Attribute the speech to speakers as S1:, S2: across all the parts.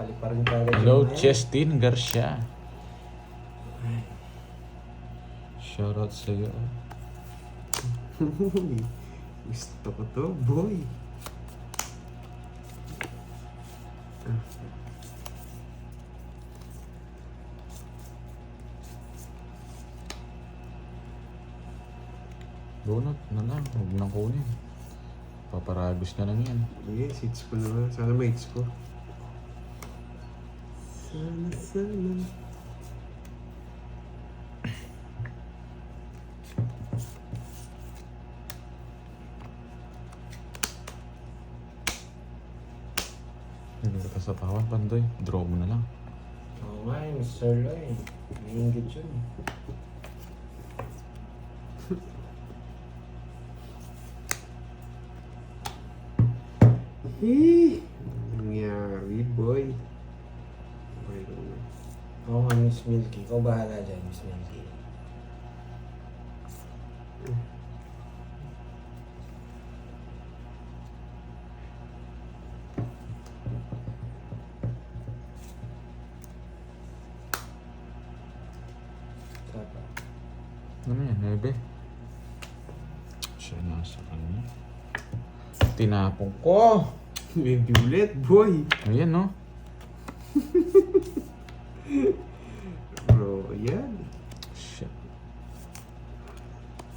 S1: Paliparin ka agad.
S2: Hello, Chestin Garcia. Shoutout sa'yo.
S3: Gusto ko to, boy.
S2: Bunot na lang, huwag nang kunin. Paparagos na lang yan.
S3: Yes, hits ko naman. Sana may hits ko. Sana.
S2: Hindi ka sa tawan, Pandoy. Draw mo na lang.
S1: Oo nga eh, Mr. Loy. Naiingit yun.
S3: Nangyari, boy. Okay lang na.
S1: Oo nga, Miss Milky. Ikaw bahala dyan, Miss Milky. Tapa.
S2: Ano yan, 9? Siya nasa kanya. Tinapong ko!
S3: Maybe ulit, boy.
S2: Ayan, no?
S3: Bro, yan.
S2: Shit.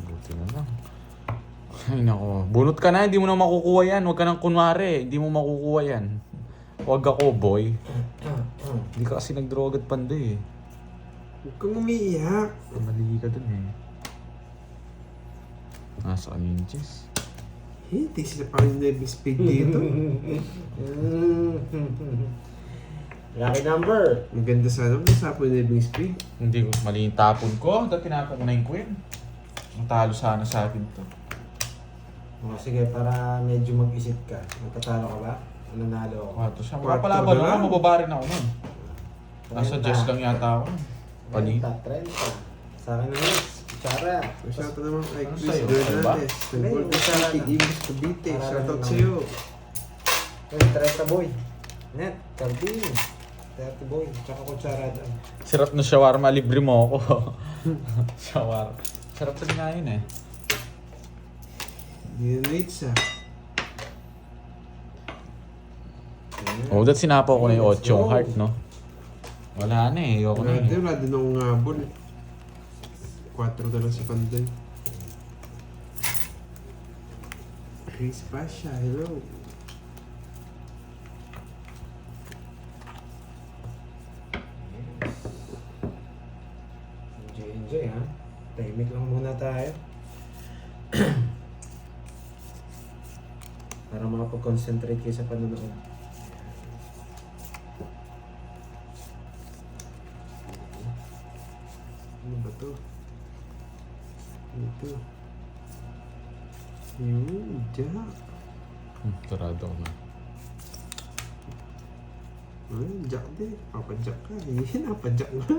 S2: Buti na lang. Ay, nako. Bunot ka na, hindi mo na makukuha yan. Huwag ka nang kunwari. Hindi mo makukuha yan. Huwag ako, boy. Hindi ka kasi nag-draw agad, Pandoy eh.
S3: Huwag kang umiiyak.
S2: Mali ka dun eh. Nasa kanya yung chess.
S3: Hindi sila pa rin na speed dito.
S1: Lucky number.
S3: Maganda sana kung nasapo na yung speed.
S2: Hindi ko, mali yung tapon ko. Dahil tinapon ko na yung queen. Matalo sana sa akin to.
S1: O sige, para medyo mag-isip ka. Magkatalo ka ba? O nanalo ako?
S2: Kwato siya.
S3: Kwarto
S2: Mapapalaban
S3: na lang.
S2: ako, mababarin ako nun. Nasa
S1: 30.
S2: chess lang yata ako. Pali.
S1: 30. Sa akin na next. Kutsara.
S3: Shoutout naman kay
S2: Ano
S3: Chris
S2: sa'yo?
S3: Hernandez.
S1: Hindi,
S3: Nag-work
S1: yung
S3: sa
S1: sarap
S3: ating
S1: na.
S3: Ibis Cavite.
S1: Sarap
S3: Shoutout
S1: na.
S3: sa'yo.
S1: Hey, 30 boy. Net, 30. 30 boy. Tsaka kutsara doon.
S2: Sarap na shawarma, libre mo ako. Shawarma. Sarap din nga yun eh.
S3: Hindi na late sa.
S2: Oh, that sinapaw ko na yung
S1: Let's
S2: 8
S1: go.
S2: heart, no? Wala na eh. Ayoko na eh.
S3: Wala din akong ngabol. 4 na lang si Panday. Chris Pasha, hello.
S1: Enjoy, enjoy ha. Tahimik lang muna tayo. Para makapag-concentrate kayo sa panonood.
S3: Ano ba to? Ito. Yun, Jack.
S2: Tarado ko na.
S3: Ay, Jack din. Papadyak ka. Eh, napadyak nga.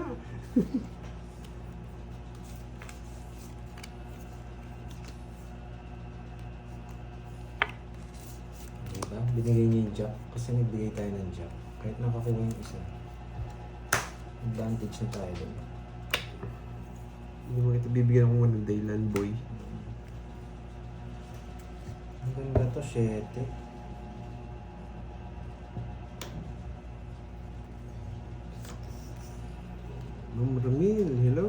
S1: Diba? Binigay niya yung jack. Kasi nagbigay tayo ng jack. Kahit nakakuha yung isa. Advantage na tayo doon.
S3: Hindi mo kita bibigyan ako ng Daylan boy.
S1: Ang ganda to, 7.
S3: Ma'am Ramil, hello.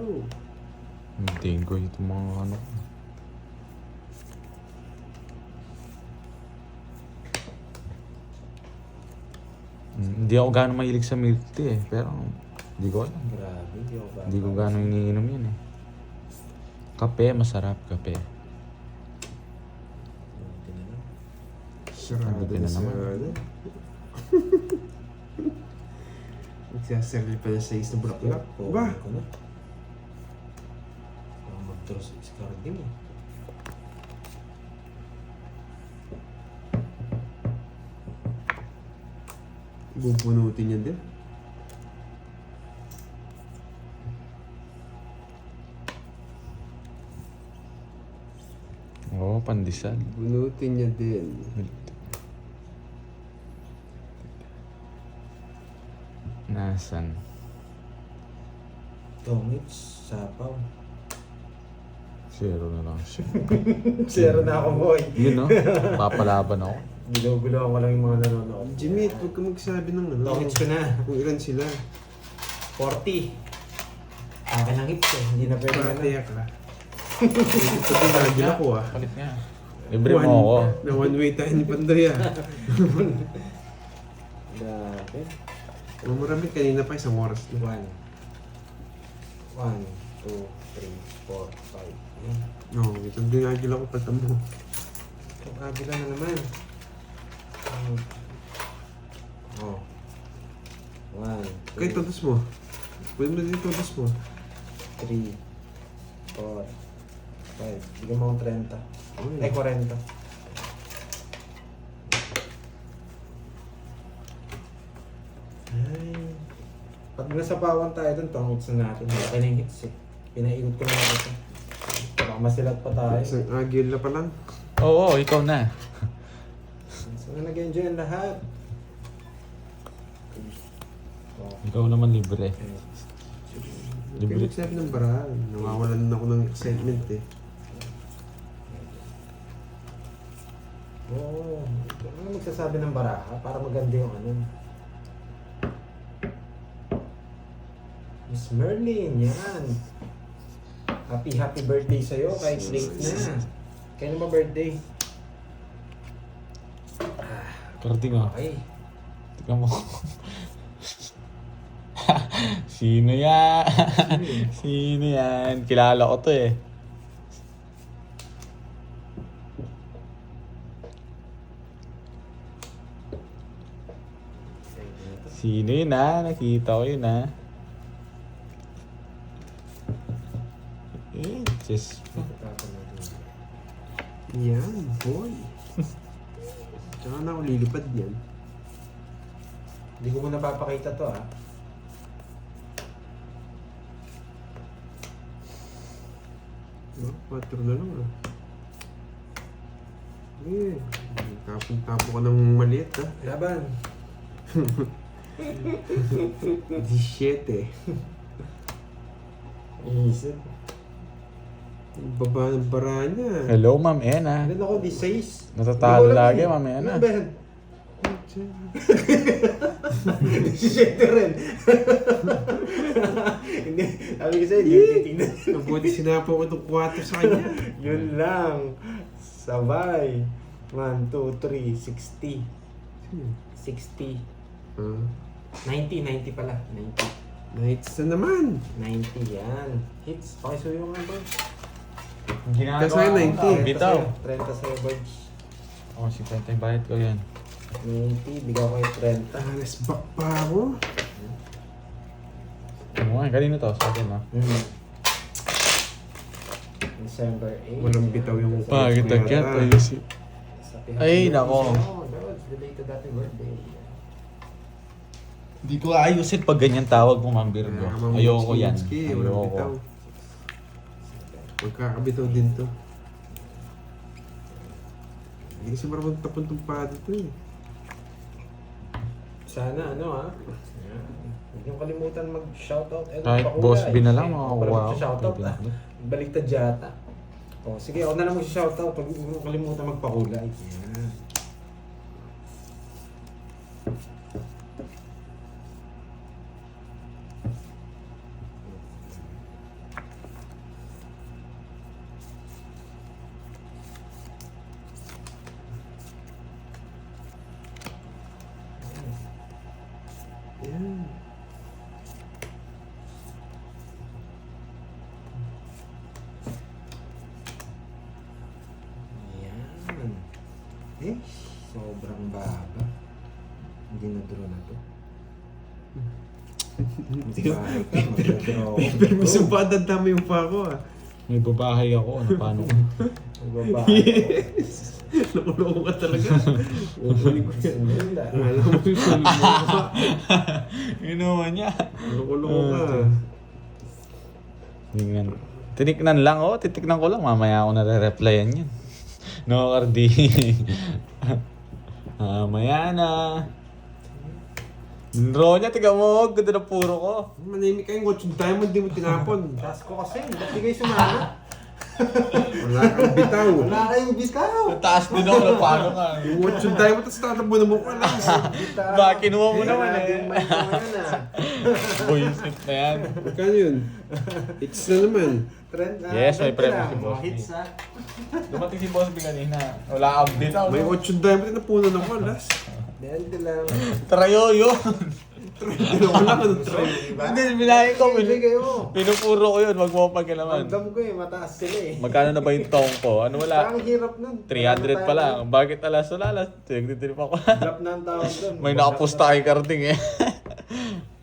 S2: Hindi ko itong mga ano. Hindi ako gano'ng mahilig sa milk tea eh. Pero hindi ko alam.
S1: Grabe, di ako ba?
S2: Hindi ko gano'ng iniinom yun eh. Kape, masarap kape.
S1: Buti na lang.
S3: Sarado
S2: Buti
S3: na
S2: na naman.
S3: sarado. Nagsasarili pa na sa na bulaklak.
S1: Oo,
S3: Ba?
S1: ko na. Parang mag-draw sa discarding eh.
S3: Bubunutin niya din.
S2: Oo, pandesal.
S3: Bunutin niya din.
S2: Nasan?
S1: Tongits, sapaw.
S2: 0 na lang siya.
S1: 0 na ako, boy.
S2: Yun no? Papalaban ako.
S1: Bilo-bilo ko lang yung mga nanonood.
S3: Jimmy, huwag ka magsabi ng ano.
S1: Tongits ko na.
S3: Kung ilan sila.
S1: 40. Akin ang hits eh. Hindi na pwede na.
S3: Pataya ka. Ito din nagil ako ah.
S2: Palit nga. Libre mo ako.
S3: Na one way tayo ni Pandoy ah.
S1: Grabe.
S3: Mamarami kanina pa isang oras na.
S1: 1, 2, 3, 4, 5.
S3: No, ito din nagil ako patamo.
S1: Ang agila na naman. Oh. 1,
S3: Kaya todos mo. Pwede mo din todos mo.
S1: 3, 4, 5. Bigyan mo akong 30. Ay, 40. Ay. Pag nasapawan tayo dun, tongits na natin. Laki na yung hits eh. Pinaikot ko na ito. Baka masilat pa tayo.
S3: Isang agil na pa lang.
S2: Oo, ikaw na.
S1: So, nag-enjoy ang lahat. Oh.
S2: Ikaw naman libre.
S3: Kaya magsabi ng baraan. Nawawalan ako ng excitement eh.
S1: Oo. Ano magsasabi ng baraha para maganda yung ano? Miss Merlin, yan. Happy birthday sa'yo kahit late na. Kailan ba birthday?
S2: Karating ah.
S1: Okay.
S2: Tingnan mo. Sino yan? Sino yan? Kilala ko to eh. Sino yun ah? Nakita ko yun ah. Just...
S3: Yan, boy. Tsaka na ako lilipad yan.
S1: Hindi ko muna papakita to ah.
S3: No, 4 na lang ah. Eh, tapon-tapo ka ng maliit ah.
S1: Laban.
S3: 17.
S1: Isip.
S3: Baba ng bara niya.
S2: Hello, Ma'am Ena.
S1: Ano ako, di 6.
S2: Natatalo lagi, Ma'am Ena.
S1: Ano ba yan? 7 rin. Hindi, sabi ko sa'yo, hindi titignan.
S3: Mabuti sinapo ko itong 4 sa kanya.
S1: Yun lang. Sabay. 1, 2, 3, 60. 60. 90 pala. 90.
S3: Nights na naman.
S1: 90 yan. Hits. Pakisuyo nga ba?
S3: Kasi 90.
S2: Bitaw.
S1: 30 sa'yo, Birds.
S2: Oh, si Penta yung bayad ko yan.
S1: 90, bigyan ko yung 30.
S3: Alas back pa ako.
S2: Ano nga, kanino to? Sa akin, no?
S1: December 8.
S3: Walang bitaw yung
S2: Pagit-agit, ayusin. Ay, nako.
S1: Belated happy birthday.
S2: Hindi ko ayusin pag ganyan tawag mo, Ma'am Virgo. Ayoko yan.
S3: Walang bitaw.
S2: Ayoko.
S3: Magkakabitaw din to. Hindi kasi marunong tapon itong pa dito eh.
S1: Sana ano ha. Huwag niyong kalimutan mag-shoutout.
S2: Kahit Boss B na lang, makakuha ako.
S1: Shoutout ha. Baliktad yata. O sige, ako na lang mag-shoutout. Huwag niyong kalimutan magpakulay. Yan.
S3: Yan.
S1: Yan. Eh, sobrang baba. Hindi na draw na to. Magbahay ka, mag-draw.
S3: Pero mismo pa dadami yung pa ko ah.
S2: May babahay ako. Ano, paano ko?
S1: Magbabahay.
S3: Nakuloko ka talaga. Kukunin ko yan.
S1: Sinila.
S3: Alam mo yung sulong mo ka.
S2: Inuman niya.
S3: Nakuloko ka.
S2: Tingnan. Tiniknan lang, oh. Titiknan ko lang. Mamaya ako nare-replyan yan. No, Cardi. Mamaya na. Draw niya, tiga mo. Ganda na puro ko.
S3: Manimik kayong watch diamond, di mo tinapon.
S1: Task ko kasi, ba't di kayo sumama?
S3: Wala kang bitaw.
S1: Wala kayong bitaw.
S2: Taas din ako na paano ka.
S3: Yung watch diamond, tapos tatakbo na mo ko lang.
S2: Ba, kinuha mo naman
S1: Yung
S2: eh.
S1: mic mo yan ah.
S2: Buisit na yan.
S3: Magkano yun? Hits na naman.
S1: Trend ah.
S2: Yes, may
S1: Trend
S2: premyo
S1: lang,
S2: si Boss
S1: mga hits ah.
S2: Dumating si Boss B kanina. Wala kang bitaw.
S3: May watch diamond, napunan ako, alas.
S1: Dente lang.
S2: Trayo yun.
S3: Dalawa lang, ano try.
S2: Hindi, binahin ko.
S1: Hindi kayo.
S2: Pinupuro ko yun. Wag mo pagkalaman.
S1: Ramdam ko eh, mataas sila eh.
S2: Magkano na ba yung tong ko? Ano wala?
S1: Ang hirap nun.
S2: 300 pa lang. Bakit alas? Wala alas. Nagtitrip ako.
S1: Drop na ang tawag doon.
S2: May nakapusta kay Carding eh.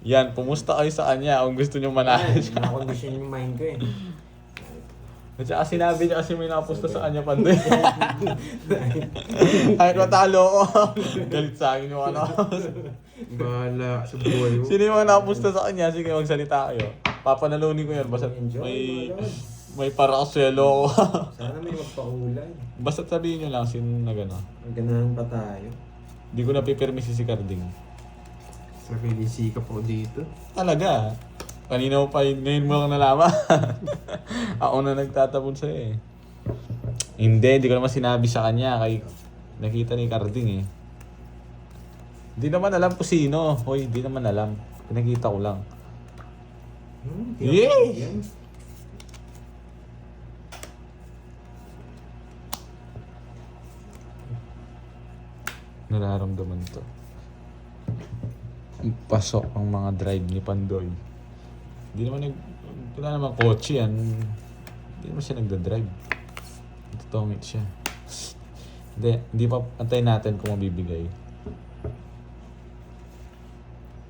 S2: Yan, pumusta kayo sa kanya kung gusto nyo manalo siya.
S1: Nakakondisyon yung mind ko eh.
S2: At saka sinabi niya kasi may nakapusta sa kanya pandoy. Kahit matalo ko. Galit sa akin yung ano.
S3: Bahala sa buhay mo.
S2: Sino yung mga nakapusta sa kanya? Sige, magsalita kayo. Papanalunin ko yun. Basta may parakaswelo ko.
S1: Sana may magpakulay.
S2: Basta sabihin nyo lang sino na gano'n.
S1: Maganahan pa tayo.
S2: Hindi ko napipirmisi si Carding.
S3: Sa kinisika po dito.
S2: Talaga. Kanina mo pa yun, ngayon mo lang nalaman. Ako na nagtatapon sa'yo eh. Hindi ko naman sinabi sa kanya. Kay nakita ni Carding eh. Hindi naman alam ko sino. Hoy, hindi naman alam. Pinakita ko lang. Yay! Nararamdaman to. Pasok ang mga drive ni Pandoy. Hindi naman wala naman kotse yan. Hindi naman siya nagda-drive. Tutungit siya. Hindi pa antayin natin kung mabibigay.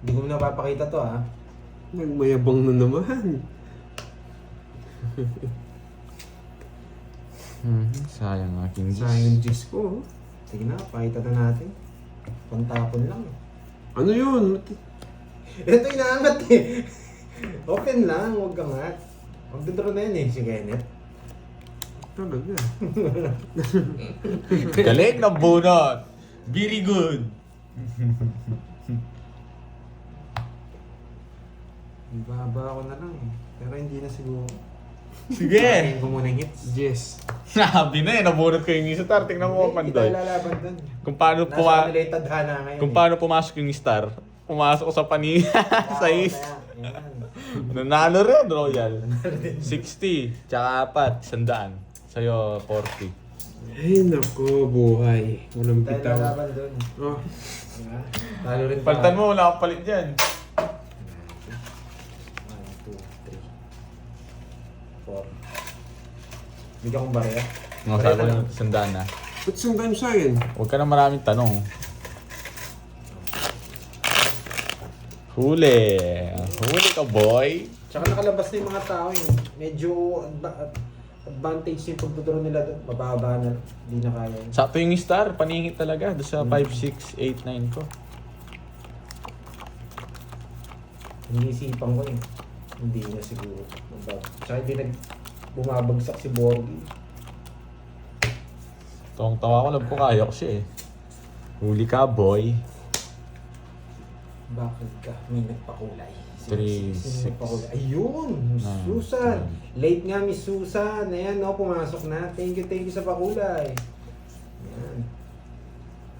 S1: Hindi ko napapakita to ha.
S3: Nagmayabang na naman.
S2: Sayang aking Diyos.
S3: Sayang yung Diyos ko. oh.
S1: Sige na, pakita na natin. Pantapon lang eh.
S3: Ano yun?
S1: Ito inaangat eh. Open lang, huwag kang angat. Magdodro na yun eh, si Kenneth.
S3: Talaga.
S2: Galing ng bunot! Very good!
S1: Ibaba ko na lang eh. Pero hindi na siguro.
S2: Sige!
S1: Kain ko muna yung hits.
S3: Yes.
S2: Sabi na eh, nabunot ko yung star. Tingnan mo,
S1: Hindi kita
S2: Pandoy.
S1: lalaban dun.
S2: Kung paano,
S1: Nasa kanila yung tadhana ngayon
S2: kung
S1: eh.
S2: paano pumasok yung star, pumasok ko sa panina. sa is.
S1: Kaya, yan.
S2: Nanalo rin, Royal. 60, tsaka 4, 100. Sa'yo, 40.
S3: Ay, nako, buhay. Walang
S1: Tayo
S3: bitaw.
S1: lalaban dun.
S3: Oh,
S1: Diba? Talo rin
S2: Palitan mo, wala akong palit dyan.
S1: 1, 2, 3, 4. Bigyan kong barya.
S2: Mga sabi ko ng 100 na.
S3: ba't sundan sa akin?
S2: Huwag ka na maraming tanong. Huli. Huli ka, boy.
S1: Tsaka nakalabas na yung mga tao yun. Medyo advantage yung pagdodoro nila doon. Mababa na. Hindi na kaya yun.
S2: Sakto yung star, paningit talaga. Doon sa 5, 6, 8, 9 ko.
S1: Iniisipan ko eh. Hindi na siguro. Tsaka hindi bumabagsak si Borgi.
S2: Tawang-tawa ko, alam ko kaya ko siya eh. Huli ka, boy.
S1: Bakit ka? May nagpakulay.
S2: 3, 6.
S1: Nagpakulay. Ayun! Miss
S2: Nine,
S1: Susan!
S2: 10.
S1: Late nga Miss Susan. Ayan no, pumasok na. Thank you sa pakulay. Ayan.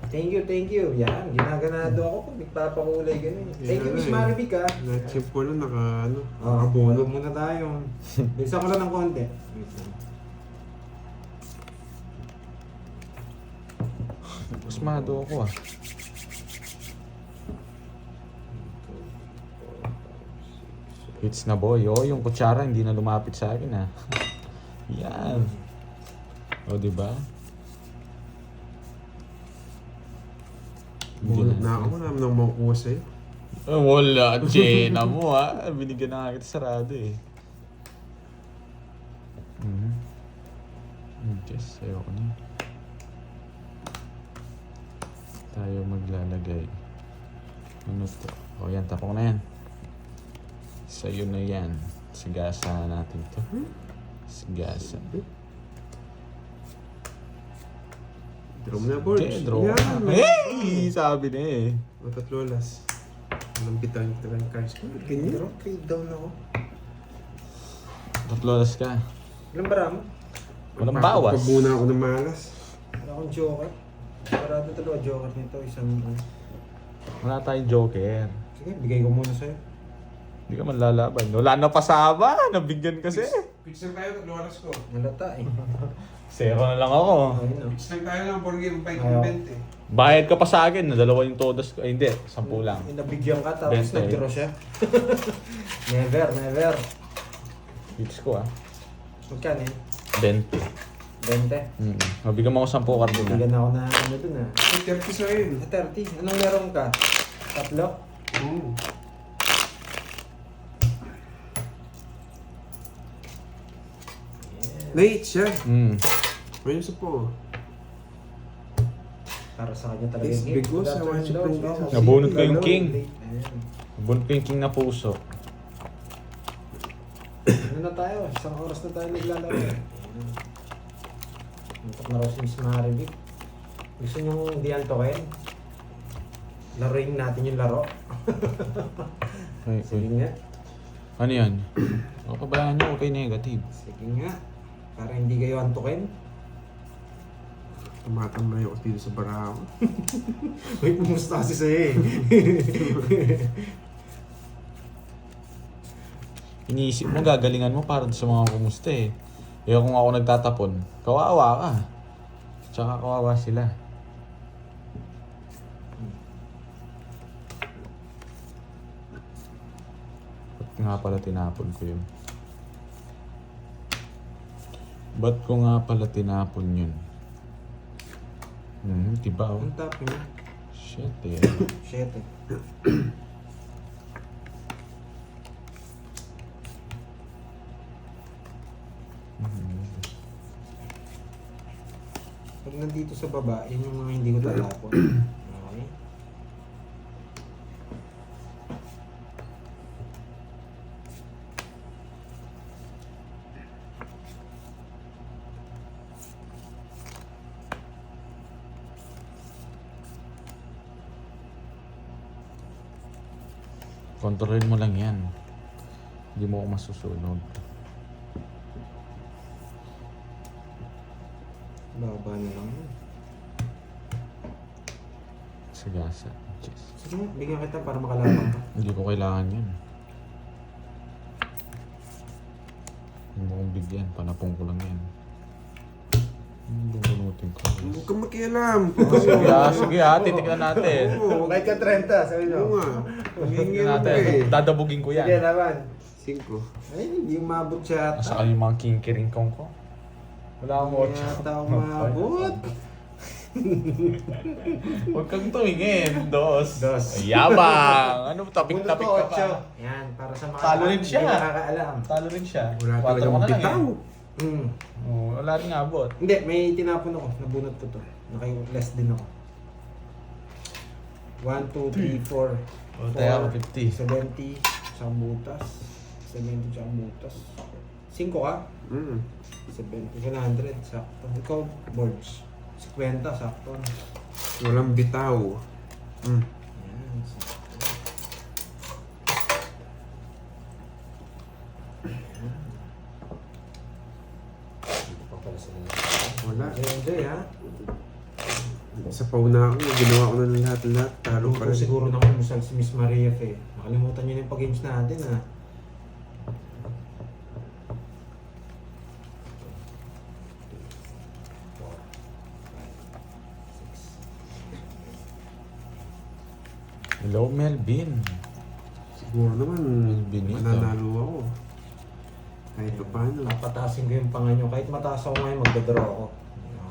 S1: Thank you. Yan, ginaganado ako pag nagpapakulay ganun. Thank you Miss Marivic ha.
S3: Na-chip ko na,
S1: Nakabono
S3: nakabono.
S1: muna tayo. Bilisan ko lang ng konti.
S2: Pasmado ako ah. Hits na boy. Oh, yung kutsara hindi na lumapit sa akin ah. Yan. O, diba?
S3: Bunot na ako, wala naman makukuha sa'yo.
S2: Wala. Chena mo ah. Binigyan na nga kita sarado eh. Yes, ayoko na. Tayo maglalagay. Ano to? O yan, tapok na yan. Sa'yo na yan. Sigasa natin to. Sigasa.
S3: Draw mo na, board.
S2: Okay, draw.
S3: Yan.
S2: Hey! Sabi na eh.
S3: Matatlo last. Anong bitaw yung talagang cards ko? Ganyan.
S1: Pero trade down ako.
S2: Tatlolas ka.
S1: Ilang bara mo?
S2: Walang bawas.
S3: Pag muna ako ng malas.
S1: Wala akong joker. Parado talaga joker nito. Isang...
S2: Wala tayong joker.
S1: Sige, bigay ko muna sa'yo.
S2: Hindi ka man lalaban. Wala na pasaba. Nabigyan kasi.
S3: Pitch lang tayo, 3 oras ko.
S1: Malata eh.
S2: Zero na lang ako.
S1: Ayun o.
S3: Pitch lang tayo ng 4 game, 5
S1: Ayaw.
S3: event eh.
S2: Bayad ka pa sa akin. Dalawa yung todas ko. Ay, hindi. 10 lang.
S1: Nabigyan ka tapos
S2: 20.
S1: nag-draw siya. Never, never.
S2: Hits ko ah.
S1: Magkano yun?
S2: 20.
S1: 20.
S2: Mabigyan mo ako 10 card na.
S1: Bigyan ako na ano dun ah.
S3: 30 sa yun.
S1: 30. Anong meron ka? Tatlo?
S3: Oo. Late siya. Ayun sa po.
S1: Para sa kanya talaga
S3: Yes,
S1: yung
S3: big boss, I want you to bring this.
S2: Nabunot ko yung king.
S1: Ayan.
S2: Bunot ko yung king na puso.
S1: Ano na tayo? Isang oras na tayo naglalaro. Muntok na raw si Miss Marivic. Gusto niyong hindi antokin? Laruin natin yung laro.
S2: Ay,
S1: Sige nga.
S2: ano yan? O, pabayaan nyo. Okay, negative.
S1: Sige nga. Para hindi kayo antukin.
S3: Tumatambay ako dito sa baraho.
S1: May pumusta kasi sa'yo eh.
S2: Iniisip mo, gagalingan mo para sa mga kumusta eh. Eh kung ako nagtatapon, kawawa ka. Tsaka kawawa sila. Ba't nga pala tinapon ko yun? Ba't ko nga pala tinapon yun? Diba oh?
S1: Ang tapin niya.
S2: Shit eh.
S1: Shit eh. Pag nandito sa baba, yun yung mga hindi ko tatapon. Okay?
S2: Kontrolin mo lang yan. Hindi mo ako masusunog.
S1: Baba na lang yun.
S2: Sagasa. Jeez.
S1: Sige nga, bigyan kita para makalaban ka.
S2: Hindi ko kailangan yun. Hindi mo kong bigyan. Panapong ko lang yan. Bubunutin ko.
S3: Huwag kang makialam.
S2: Sige titignan natin.
S3: Oo.
S1: May ka 30, sabi
S3: Oo nga. Hingin
S2: Titignan
S3: mo ka eh.
S2: natin. Dadabugin ko
S1: Sige,
S2: yan.
S1: laban.
S3: 5.
S1: Ay, hindi umabot siya
S2: Nasa
S1: ata.
S2: kayo yung mga kinkiringkong ko. Wala akong
S1: Hindi
S2: otso.
S1: ata umabot.
S2: Huwag kang tumingin. Dos.
S1: Dos.
S2: Ay, yabang. Ano,
S1: Bunot
S2: tapik-tapik
S1: ko,
S2: ka pa.
S1: 8. Yan, para sa mga
S2: Talo rin siya.
S1: hindi nakakaalam.
S2: Talo rin siya.
S3: Wala
S2: Quatro
S3: talagang
S2: ka na lang
S3: bitaw.
S1: Hmm.
S2: Oh, wala rin abot.
S1: Hindi, may tinapon ako. Nabunot ko to. Naka-less din ako. 1, 2, 3, 4.
S2: O, tayo ako 50.
S1: 70. Isang butas. 70 isang butas. 5 ka? 70. 100. Sakto. Ikaw, boards. 50. Sakto.
S3: Walang bitaw.
S1: Yan. Sakto. Yan. Dito pa pala sila.
S3: Wala.
S1: Enjoy ha?
S3: Sa pauna ako, ginawa ko na lahat-lahat. Talo pa rin.
S1: Siguro na kumusal si Miss Maria eh. Nakalimutan niyo na yung pag-games natin ha.
S2: Hello, Melvin.
S3: Siguro naman,
S2: Benito.
S3: mananalo ako. Kahit pa paano.
S1: Papatasin ko yung panganyo. Kahit mataas ako ngayon, magdadraw ako.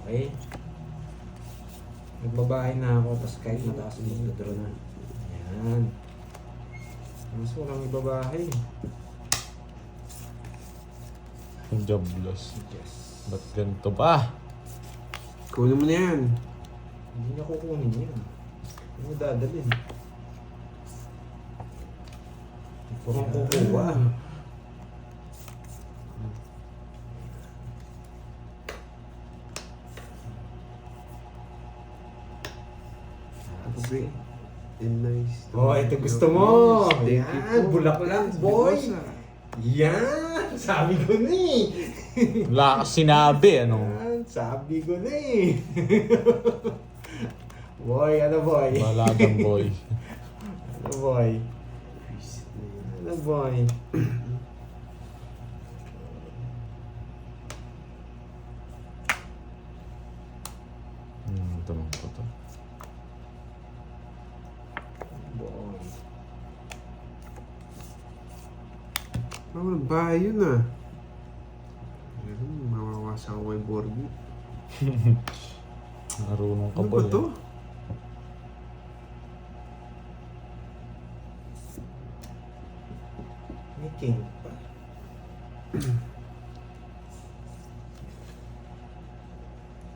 S1: Okay? Nagbabahay na ako, tapos kahit mataas ako, magdadraw na. Yan. Mas walang ibabahay.
S2: Yung job loss.
S1: Yes.
S2: Ba't ganito ba?
S3: Kunin mo na yan.
S1: Hindi niya kukunin yan. Hindi mo dadalhin. Ito kang kukuha.
S3: Okay. In na Nice.
S1: Oh, ito gusto mo.
S3: Thank you
S1: Yan,
S3: po.
S1: bulaklak,
S3: Yes,
S1: boy.
S3: boss, ah.
S1: Yan, sabi ko na eh.
S2: Wala kang sinabi, ano?
S1: Yan, sabi ko na eh. Boy, ano boy?
S2: Baladang boy.
S1: Ano boy? Ano boy?
S2: Tanong ko to.
S1: Boy.
S3: Walang bahay yun ah. Meron, mawawasa ko kay Borgie.
S2: Marunong ka
S3: Ano
S2: ba?
S3: ba to?
S1: May king pa.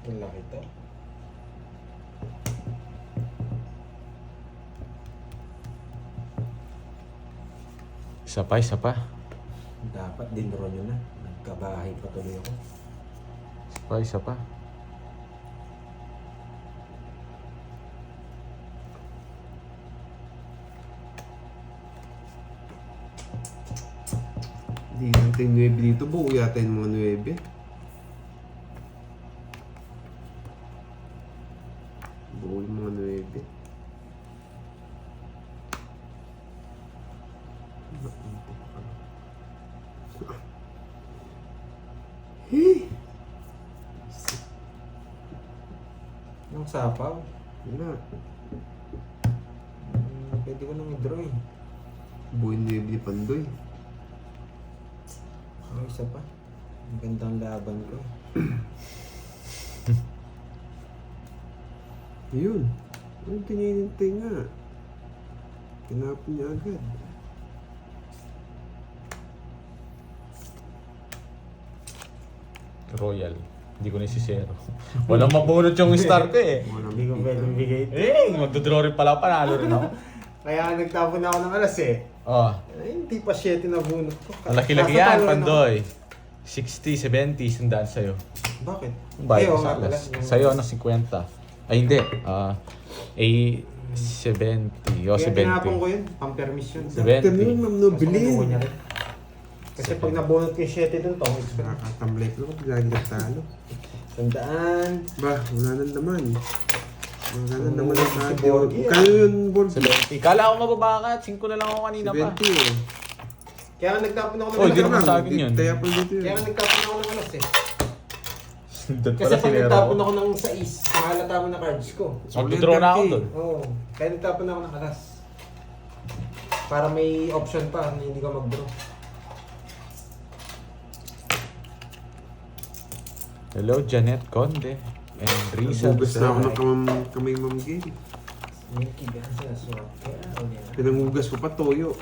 S1: Ang laki to.
S2: Isa pa, isa pa.
S1: Dapat dinro nyo na. Nagkabahay pa tuloy ako.
S2: Isa pa, isa pa.
S3: Hindi natin 9 dito. Buo yata yung mga 9. Buo yung mga 9. Hey!
S1: Yung sapaw.
S3: Wala.
S1: Pwede ko nang i-draw eh.
S3: Buo yung 9 ni Pandoy.
S1: Oh, isa pa. Ang gandang laban ko.
S3: Yun. Yung tinintay nga. Tinapon niya agad.
S2: Royal. Hindi ko na isisero. Walang mabunot yung star ko eh.
S3: Walang
S1: Hindi ko
S3: kita.
S1: pwedeng bigay ito.
S2: Magdodraw rin pala, panalo rin ako.
S1: Kaya nagtapon na ako ng alas eh.
S2: Oh,
S1: Ay, hindi pa 7 na bunot ko.
S2: ang laki-laki
S1: Nasa
S2: yan,
S1: talo rin
S2: Pandoy. 60, 70, sandaan sa'yo.
S1: ako. Bakit?
S2: Bayad
S1: oo
S2: ko sa
S1: nga pala.
S2: alas. Sa'yo, ano, 50. Ay, hindi. 70. O,
S1: Kaya tinapon ko
S2: 70.
S1: yun. Pang-permission.
S2: 70.
S3: Afternoon, Ma'am Nobilin.
S1: niya rin. Kasi pag nabunot ko yung 7 dun, tong expert.
S3: Nakakatamlay ko kung lagi nagtalo.
S1: Sandaan.
S3: Ba, wala na naman. Wala na naman
S1: Si
S3: ang radio.
S1: Borgie,
S3: Kaya yun, Borgie.
S2: 70. Kala ko mababa ka. 5 na lang ako kanina pa.
S3: 70 eh.
S1: Kaya nga nagtapon ako ng
S2: Oh,
S1: alas.
S2: di naman sa akin yun.
S3: Kaya pa dito
S1: Kaya
S3: yun.
S1: nga nagtapon ako ng alas eh.
S2: Doon
S1: Kasi
S2: pala
S1: pag
S2: sinero
S1: nagtapon
S2: ko.
S1: ako ng 6, mahalata mo na cards ko.
S2: Magdodraw na ako doon.
S1: Oo. Kaya nagtapon ako ng alas. Para may option pa na hindi ka mag-draw.
S2: Hello, Janet Conde. And Risa.
S3: Nagugas na ako ng kamay Ma'am Gay.
S1: Milky Gansa na swap. Kaya ako niya.
S3: Pinangugas ko pa toyo.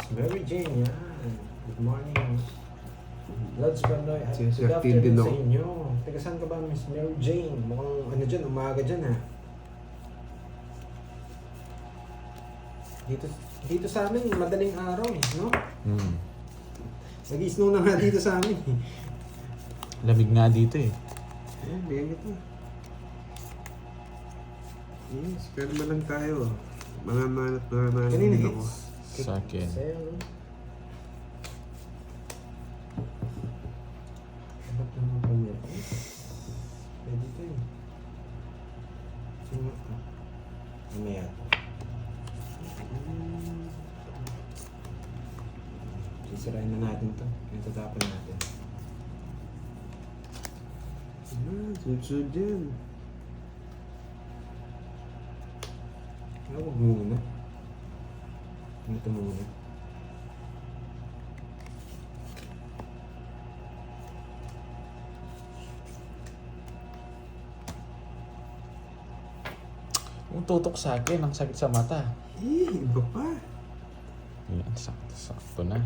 S1: Mary Jane, yan. Good morning. Lods Pandoy. At
S3: Yes,
S1: good
S3: active din
S1: afternoon
S3: ako.
S1: sa inyo. Teka, saan ka ba, Miss Mary Jane? Mukhang ano dyan, umaga dyan ha. Dito sa amin, madaling araw eh, no? Nag-snow na nga dito sa amin eh.
S2: Lamig nga dito eh.
S3: Eh, bigyan kita. Yes, pero lang tayo. Manananat
S1: Kanina
S3: din ako.
S1: hits.
S2: Sa akin.
S1: Sa'yo, no? Ba't naman pa niya? Pwede ito eh. Sino ito? Mamaya ito. Sisirain na natin ito. Itatapon natin.
S3: Sunod-sunod yan.
S1: Huwag muna. Ito muna.
S2: Yung tutok sa akin, ang sakit sa mata.
S3: Eh, iba pa.
S2: Yan, sakto na.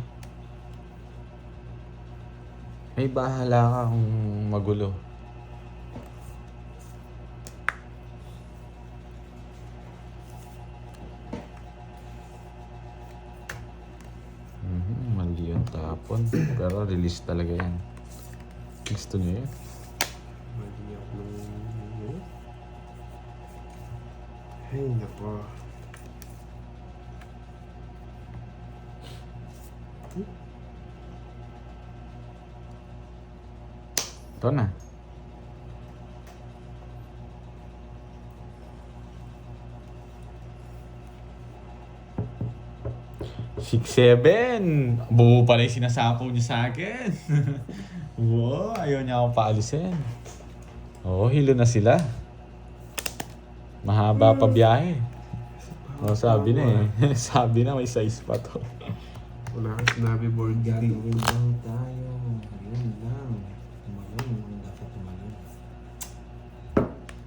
S2: May bahala ka kung magulo. Mali yung tapon. Pero release talaga yan. Gusto niyo yun?
S3: Mali ako ng... Ay, nako.
S2: Ito na. 6-7. Buo pala yung sinasapaw niya sa akin. Wow, ayaw niya akong paalisin. Oo, hilo na sila. Mahaba pa biyahe. Oh, sabi na eh. Sabi na may size pa to.
S3: Wala kang sinabi, board game.
S1: Gagawin lang tayo. Yun lang. Tumalon. Ang dapat tumalon.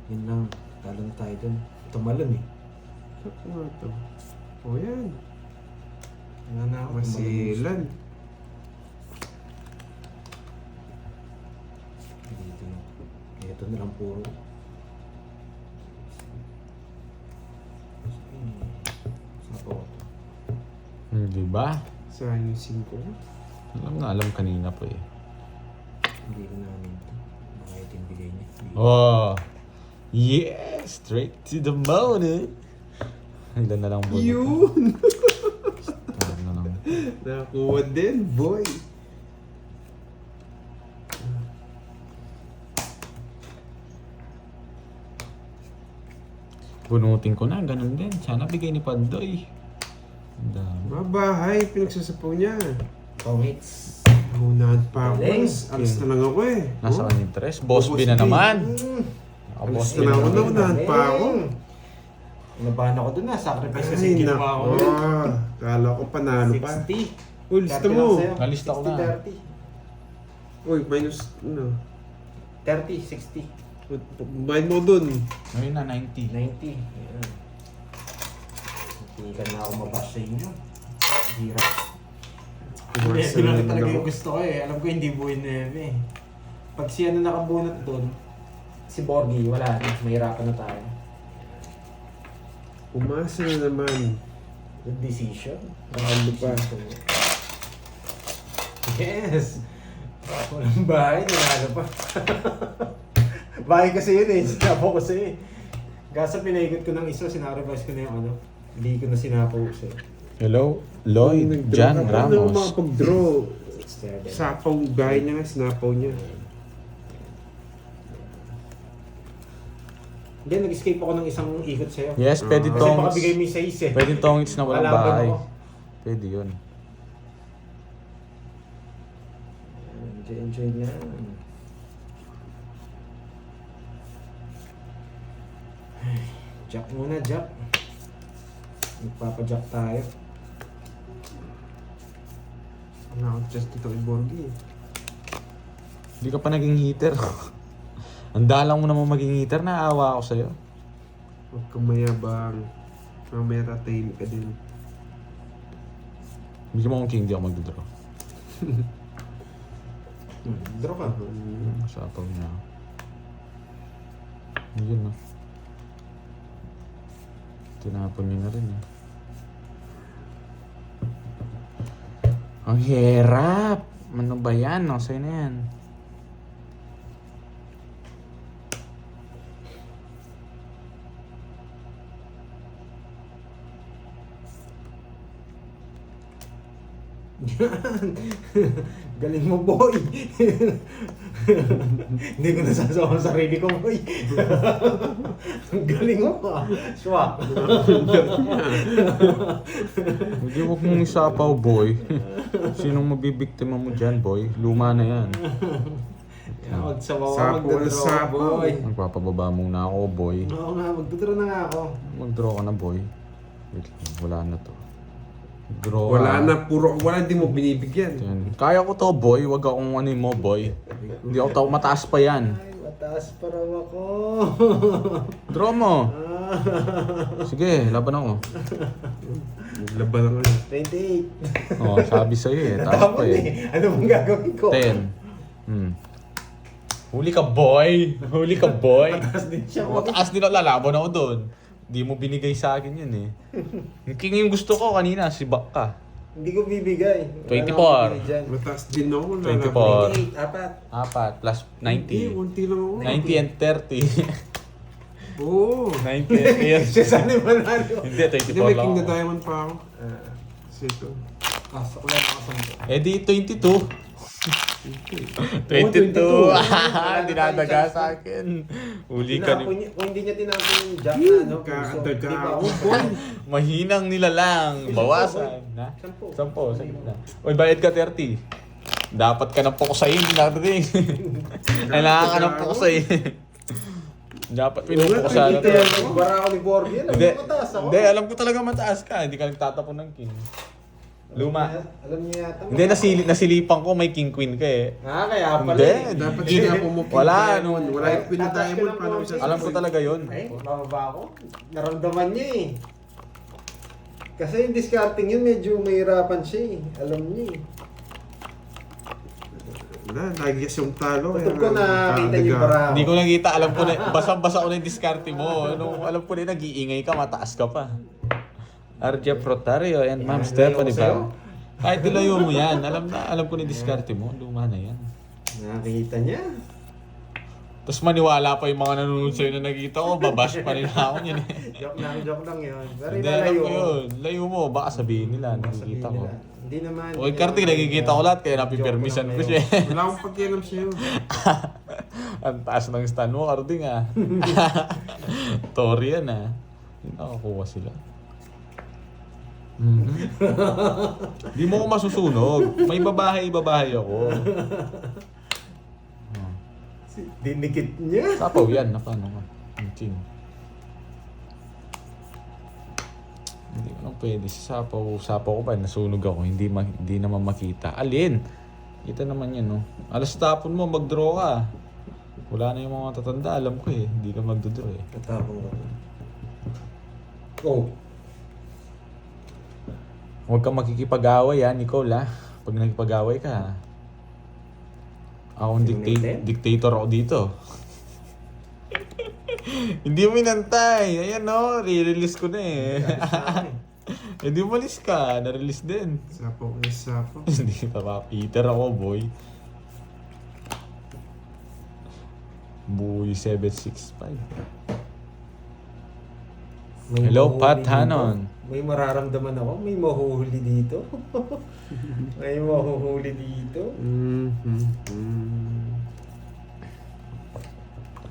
S1: Yun lang. Talo na tayo dun. Tumalon eh.
S3: Saan nga ito? O yan.
S1: Wala na ako.
S3: Masilan.
S1: Dito na. Ito na lang puro. Sapo.
S2: Di ba?
S3: Saan yung 5?
S2: Alam kanina po eh.
S1: Hindi ko namin ito. Baka ito yung bigay niya.
S2: Oh. Yes! Straight to the moon eh. Ilan na lang po.
S3: Yun!
S2: Ilan na lang.
S3: Nakakuha din, boy.
S2: Bunutin ko na, ganun din. Sana bigay ni Pandoy. Ang dami.
S3: Mabahay, pinagsasapaw niya.
S1: Comments.
S3: Naunahan pa ako.
S1: Galing.
S3: Alas na lang ako eh.
S2: Nasa
S3: Oh.
S2: kanyang interest. Boss
S3: Boss
S2: B na
S3: B.
S2: naman.
S3: Alas
S2: Boss B
S3: na lang ako,
S2: naman.
S3: naunahan pa ako.
S1: Nabahan ako dun na. Sacrifice kasi
S3: Ay,
S1: ginawa
S3: nako.
S1: ko dun.
S3: Kala ko panalo pa.
S1: 60.
S3: Uy, lista mo.
S2: Nalista ko na.
S1: 60-30.
S3: Uy, minus, ano.
S1: 30, 60,
S3: Bayad mo dun.
S2: Ngayon na, 90.
S1: 90. Ayan. Hindi ka na ako mabash sa inyo. Hirap. Hindi,
S3: Iwasan
S1: pinaka
S3: na
S1: talaga
S3: ako.
S1: yung gusto ko eh. Alam ko hindi buhay na yun eh. Pag si ano nakabunot doon, si Borgie, wala na. Mahirapan na tayo.
S3: Umasa na naman.
S1: Good decision.
S3: Ano pa?
S1: Yes! Walang bahay, nanalo pa. Bahay kasi yun eh, sinapo ko sa'yo eh. Gasa pinaikot ko ng isa, sinarevise ko na yung ano. Hindi ko na sinapo ko sa'yo.
S2: Hello, Lloyd,
S3: Nag-draw
S2: Jan
S3: ka. Ano
S2: Ramos.
S3: makapag-draw?
S1: Stare there.
S3: Sapaw bahay niya nga, sinapaw niya.
S1: Hindi, nag-escape ako ng isang ikot sa'yo.
S2: Yes, pwede
S1: Kasi
S2: tong
S1: baka bigay mo yung size eh.
S2: pwede tong it's na walang
S1: Kalaban
S2: bahay.
S1: ako.
S2: Pwede yun.
S1: Enjoy na. Jack muna, Jack. Magpapajack tayo.
S3: Wala akong just dito kay Borgie.
S2: Hindi ka pa naging hitter. Ang dalang mo naman maging hitter, naawa ako sa'yo.
S3: Huwag kang mayabang. Mamaya tatahimik ka din.
S2: Hindi mo akong king, hindi ako magdodraw.
S1: Draw ka.
S2: Sapaw niya. Yun no. Tinapon niya na rin eh. Ang hirap! Ano ba yan? No? Sa'yo na yan.
S1: Galing mo, boy. Hindi ko nasasawa sa sarili ko, boy. Ang galing mo ka. Swak.
S2: Hindi mo kong isapaw, boy. Sinong mabibiktima mo dyan, boy? Luma na yan.
S1: Magsabaw ka,
S3: Sapo na
S1: magdodraw,
S3: sapo.
S1: boy.
S2: Magpapababa muna ako, boy.
S1: Oo nga, magdodraw na nga ako.
S2: Mag-draw ka na, boy. Wait lang, wala na to. Draw
S3: Wala
S2: ka.
S3: na, wala di mo binibigyan.
S2: Yan. Kaya ko to, boy. Wag akong ano mo, boy. Hindi ako tao, mataas pa yan.
S1: Ay, mataas pa raw ako.
S2: Draw mo. Sige, laban ako.
S3: Naglaban lang kayo.
S1: 28.
S2: Oh, sabi sa'yo eh. Taas pa
S1: Dapat
S2: eh.
S1: Ano bang gagawin ko?
S2: 10. Huli ka, boy. Huli ka, boy.
S1: Mataas din siya. boy.
S2: Mataas din ako, lalaban ako doon. Di mo binigay sa akin yun eh. Yung king yung gusto ko kanina, si Bakka.
S1: Hindi ko bibigay. Wala
S2: 24.
S1: na akong bibigay dyan.
S3: Mataas din ako.
S2: 24.
S1: 28, apat.
S2: Apat, plus
S3: Hindi,
S2: 90.
S3: unti lang ako.
S2: 90 and 30.
S3: Oo.
S2: 90 years.
S1: Siya sana yung manalo.
S2: Hindi,
S3: Hindi,
S2: 24
S3: may
S2: lang
S3: King na
S2: ako.
S3: Diamond pa ako.
S1: Ah,
S3: Kasi ito.
S1: pasok lang ako sa
S2: Eh di 22. 22. Dinadaga sa akin. Uli ka ni...
S1: Kung hindi niya tinapon yung jack na, no?
S3: Kakatag
S1: Di
S3: ka
S1: ba
S3: ako.
S2: Mahinang nila lang. Bawasan. Ha? 10. Sa gitna. Uy, bayad ka 30. Dapat ka ng pukusayin. Dinadating. Kailangan ka ng pukusayin. Dapat pinupukusahan na
S1: Hindi
S2: to.
S1: yan, nagbara ako ni Borgie. Alam
S2: Hindi,
S1: mo, mataas ako.
S2: hindi, alam ko talaga mataas ka. Hindi ka nagtatapon ng king. Luma.
S1: Alam niya yata.
S2: Hindi, nasilipan ko may king queen ka eh.
S1: Ah, kaya pala.
S2: Hindi.
S1: eh.
S3: Dapat
S2: Hindi.
S3: sinapo mo King
S2: Wala,
S3: Diamond. Wala yung Queen na
S1: Tataas ka
S3: Diamond.
S1: ng
S3: Paano
S1: konti.
S3: siya?
S2: Alam ko talaga yun.
S1: Ay, bababa ako. Naramdaman niya eh. Kasi yung discarding yun, medyo mahirapan siya eh. Alam niya eh.
S3: Wala, lagi yung talo.
S1: Tutok ko nakita niyo yung bara.
S2: Hindi ko nakita, alam ko na, basang-basa ko na yung diskarte mo. Ano, alam ko na nag-iingay ka, mataas ka pa. RJ Protario and Ma'am
S1: Yan,
S2: Steph, di
S1: layo ko
S2: ba?
S1: sa'yo.
S2: Kahit ilayo mo yan, alam ko na yung diskarte mo, luma na yan.
S1: Nakita niya.
S2: Tapos maniwala pa yung mga nanonood sa'yo na nakita ko, babash pa rin ako yan eh.
S1: Joke lang yun. Pero
S2: Hindi, alam
S1: inalayo
S2: ko yun. Layo mo, baka sabihin nila, nakikita ko.
S1: Hindi naman.
S2: O, Karting, nakikita ko lahat, kaya napipermisan ko siya.
S3: Wala akong pakialam sa'yo.
S2: Ang taas ng stand mo, Karting ah. Tori yan ah. Hindi nakakuha sila. Di mo ko masusunog. May babahay ako.
S1: Dinikit niya.
S2: Sapaw yan, na paano ka? Ang ching. Hindi ko lang pwede. Sapaw ko pa, nasunog ako. Hindi naman makita. Alin? Kita naman yan, no? Alas tapon mo, mag-draw ka. Wala na yung mga tatanda, alam ko eh. Hindi ka mag-draw eh.
S1: Katapong ka. Oh.
S2: Huwag kang makikipag-away ha, Nicole ha. Pag nagpag-away ka ha. Akong dictator ako dito. Hindi mo inantay. Ayan no, re-release ko na eh. Hindi umalis ka, na-release din.
S3: Sapo ko sapo.
S2: Hindi pa ba, Peter ako boy. Boy 765. Hello, Pat Hanon.
S1: May mararamdaman ako. May mahuhuli dito. May mahuhuli dito.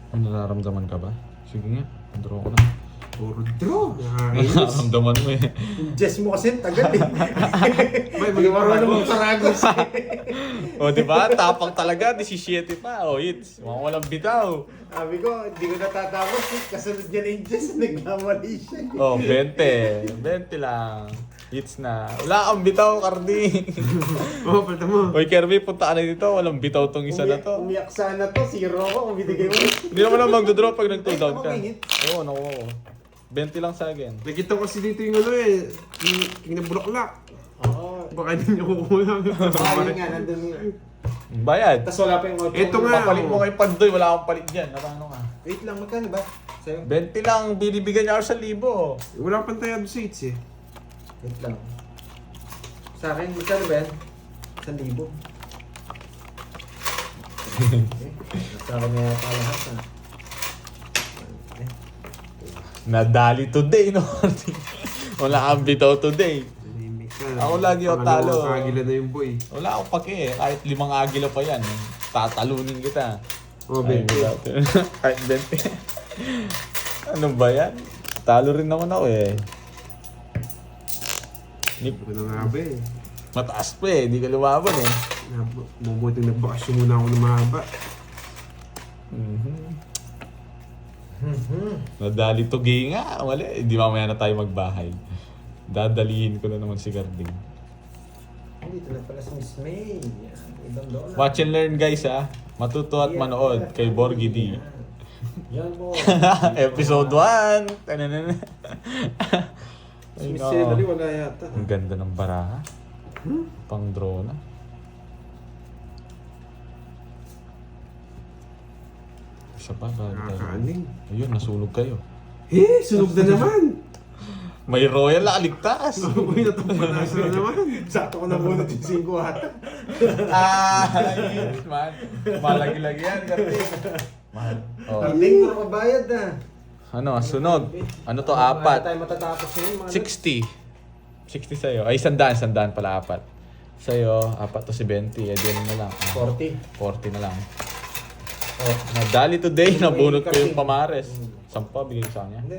S2: May nararamdaman ka ba? Sige nga, draw ko na.
S3: Puro draw.
S2: Nararamdaman mo eh.
S1: Yung Jess mo kasi tagal eh.
S3: May
S1: Hindi marunong magparagos eh.
S2: O diba, tapang talaga, 17 pa. O hits, mga walang bitaw.
S1: Sabi ko, hindi ko natatapos eh. Kasunod niya na yung Jess, nagkamali siya.
S2: O, 20. 20 lang. Hits na. Wala kang bitaw, Cardi.
S3: Oo, palta mo.
S2: Oy, Kirby, punta ka na dito. Walang bitaw tong isa na to.
S1: Umiyak sana to, zero ko kung binigay mo.
S2: Hindi naman lang magdodrop pag nag-2
S1: Ay,
S2: down ka.
S1: naku, may hit.
S2: Oo, nakuha ko. 20 lang sa akin.
S3: Nakita ko kasi dito yung ano eh. Yung king na bulaklak.
S1: Oo.
S3: Baka hindi niyo kukuha.
S1: Ayun nga, nandun nga.
S2: Bayad.
S1: Tapos wala pa yung auto.
S3: Ito nga.
S2: Papalit mo kay Pandoy, wala akong palit dyan. Napano ka?
S1: Wait lang, magkano ba? Sa'yo?
S2: 20 lang, binibigyan niya ako 1,000.
S3: Wala akong pantay seats eh.
S1: Wait lang. Sa akin, magkano ba yan? 1,000. Nasa akin na yata lahat ha.
S2: Nadali today, no? Wala kang bitaw today.
S3: Tahimik ka.
S2: Ako lagi ako talo.
S3: Pangalawang kagila na yung boy.
S2: Wala akong pake eh. Kahit 5 agila pa yan. Tatalunin kita.
S3: Oh,
S2: Ay,
S3: 20.
S2: wala. Kahit 20. Ano ba yan? Talo rin naman ako eh.
S3: Ito na nga ba eh.
S2: Mataas pa eh. Di ka lumaban eh.
S3: Mabuting nagbakasyon muna ako ng mahaba.
S2: Nadali to gay nga. Wala. Hindi mamaya na tayo magbahay. Dadalihin ko na naman si Garding.
S1: Dito na pala si Miss May. Yan, ibang doon.
S2: Watch and learn guys ha. Matuto at manood kay Borgie D.
S1: Yan po.
S2: Episode 1. Tananana.
S1: Si
S2: Ay,
S1: Miss
S2: no.
S1: Celery wala yata.
S2: Ang ganda ng baraha. Pang draw na. Isa pa ba?
S3: Nakakaaning.
S2: Ayun, nasunog kayo.
S3: Eh, sunog na naman!
S2: May royal na ligtas.
S3: Uy, natapos na naman.
S1: Sakto ko na muna yung 5 ata.
S2: Yes, man. Malagi-lagi yan, Kartik. Mahal. Oh.
S1: Hindi ko kabayad na.
S2: Ano, sunod. Ano to,
S1: Wala
S2: apat.
S1: tayo matatapos ngayon, mga
S2: 60. 60 sa'yo. Ay, 100 pala, apat. Sa'yo, apat to si 20. Eh, din na lang.
S1: 40.
S2: 40 na lang.
S1: Oh.
S2: Nadali today, nabunot ko yung
S1: Kasi-
S2: pamares. 10 bigay ko sa kanya.
S1: Hindi.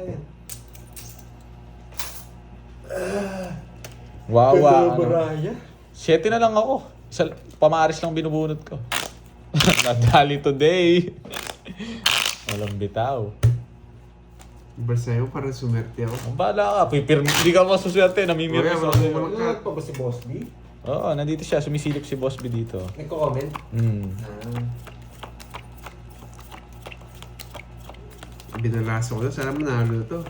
S2: Wawa, ano.
S1: Baraya.
S2: 7 na lang ako. Pamares lang binubunot ko. Nadali today. Walang bitaw.
S3: Iba sa'yo, parang sumerte ako.
S2: Ang bala ka, hindi ka masuswerte, namimirmis
S3: Wala,
S2: ako sa'yo.
S3: wala.
S1: Nanonood pa ba si Boss B?
S2: Oo, nandito siya, sumisilip si Boss B dito.
S1: Nagko-comment?
S3: Binalaso ko na, sana manalo to.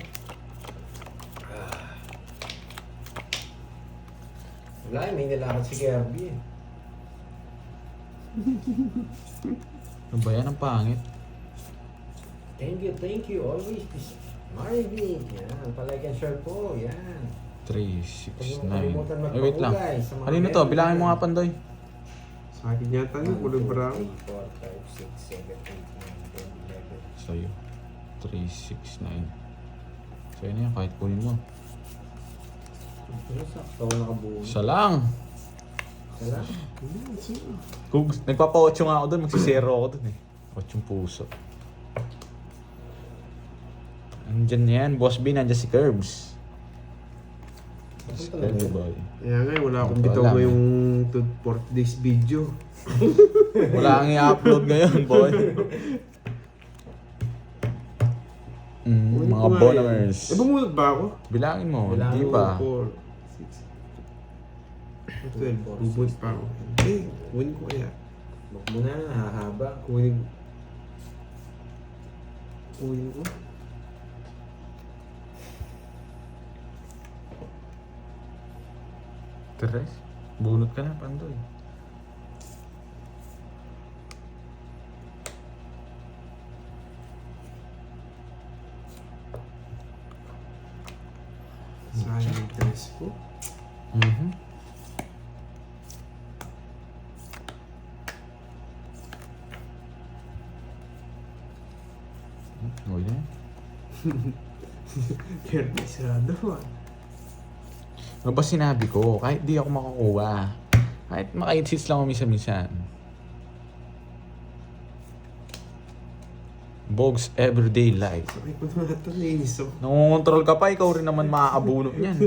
S1: Wala eh, may nilakad si Kirby eh.
S2: Ano ba yan? Ang pangit.
S1: Thank you, always. Marvin, yan, palike and share po, yan.
S2: 3, 6,
S1: Huwag
S2: 9.
S1: mo kalimutan
S2: Ay, wait lang.
S1: magpakulay sa mga
S2: Kanino to?
S1: meron
S2: Bilangin mo
S1: yan.
S2: nga, Pandoy.
S3: Sa akin yata yung kulay brown.
S1: 3, 4, 5, 6, 7, 8, 9, 10, 11.
S2: Sa'yo. 3, 6, 9. Sa'yo na yan, kahit kunin mo.
S1: Ito, sakto ako nakabuo.
S2: Isa lang.
S1: Wala.
S2: Kung nagpapa-8 nga ako doon, magsisero ako doon eh. 8 puso. Andyan yan, Boss B, nandyan si Curbs. Si Curbs, boy.
S3: Kaya nga, wala akong
S2: Hindi ko
S3: bitaw
S2: alam,
S3: ngayong for this video.
S2: Wala kang i-upload ngayon, boy.
S3: Kunin
S2: Mga
S3: ko nga
S2: bonamers.
S3: eh. Bumunod ba ako?
S2: Bilangin mo,
S1: Bilangin
S2: hindi
S1: mo.
S2: pa.
S3: 4, 6, 12. Bubunod pa ako. Eh, kunin ko kaya.
S1: Huwag mo na, hahaba.
S3: Kunin ko.
S2: Tres? Bunot ka na, Pandoy.
S3: Sayang yung dress ko.
S2: Mhm. Okay na.
S3: Pero may sarado ah.
S2: Ano ba sinabi ko? Kahit di ako makakuha. Kahit maka-hits lang ako minsan-minsan. Bog's Everyday Life.
S3: Sabi ko naman ito, nainis ako.
S2: Nangungontrol ka pa, ikaw rin naman maaabunot niyan.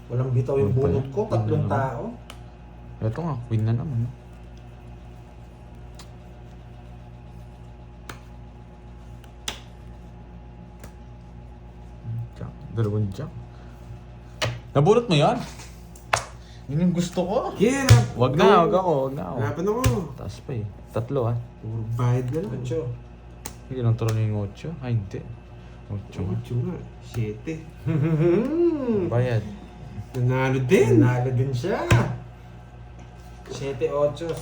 S1: Walang bitaw yung
S2: Ano pa
S1: bunot
S2: yan?
S1: ko, tatlong
S2: Ano?
S1: tao.
S2: Ito nga, win na naman. Jack, dalawang jack. Nabunot mo yan? Yun yung gusto ko.
S3: Yeah!
S2: Wag na, wag ako.
S3: Hanapan ako.
S2: Taas pa eh. 3 ah.
S3: Puro bayad na lang.
S1: Ocho.
S2: Hindi lang turo yung 8. Ay, hindi. 8 nga.
S3: 8 nga. 7.
S2: Bayad.
S3: Nanalo din!
S1: Nanalo din siya. 7, 8, 10,